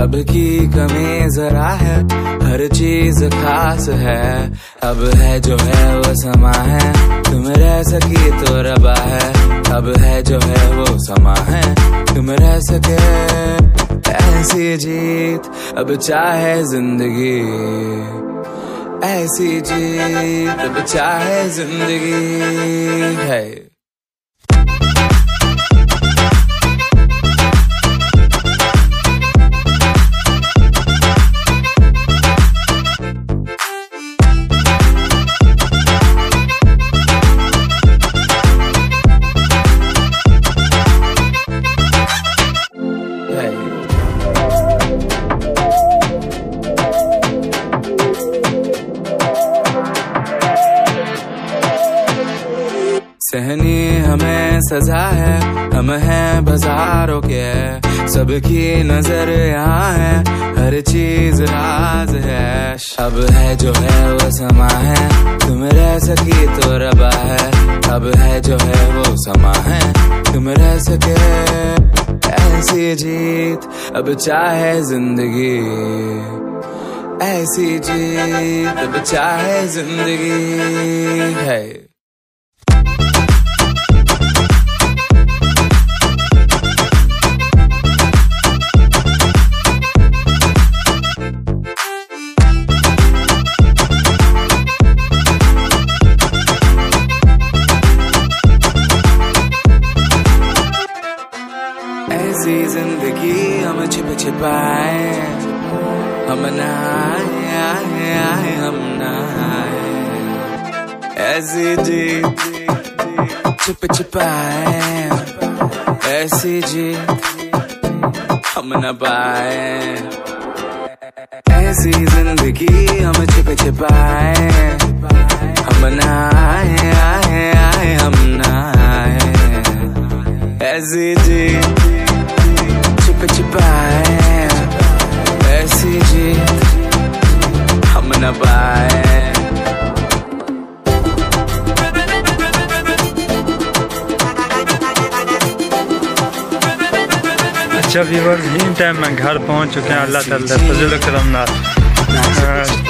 अब की कमी जरा है, हर चीज खास है। अब है जो है वो समा है, तुम रह सकी तो रबा है। अब है जो है वो समा है, तुम रह सके ऐसी जीत। अब चाहे जिंदगी ऐसी जीत, अब चाहे जिंदगी है। सहनी हमें सजा है, हम हैं बाजारों के, सबकी नजर यहाँ है, हर चीज राज है। अब है जो है वो समा है, तुम रह सकी तो रबा है। अब है जो है वो समा है, तुम रह सके ऐसी जीत। अब चाहे जिंदगी ऐसी जीत, अब चाहे जिंदगी है। ऐसी जिंदगी हम छिप छिपाए, हम नहाए हम नहाए। ऐसी जीत छिप छिपाए, ऐसी जीत हम न पाए। ऐसी जिंदगी हम छिप छिपाए, हम नहाए हम नहाए। ऐसी जीत छिप छिपाए, ऐसी जीत हम न पाए। अच्छा व्यूअर्स, इन टाइम में घर पहुंच चुके हैं। अल्लाह ताला फजल करम नाल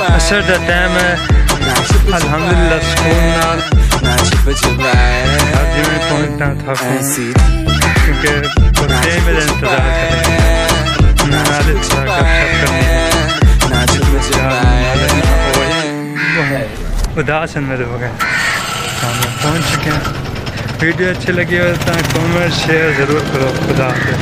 असर दा टाइम है। अल्हम्दुलिल्लाह सुकून नाल आज मैं पहुंचना था क्योंकि बड़े मेरा इंतजार कर रहे हैं। उदास मेरे हो गए, पहुंच चुके हैं। वीडियो अच्छी लगी हो तो कमेंट शेयर ज़रूर करो। खुदा हाफ़िज़।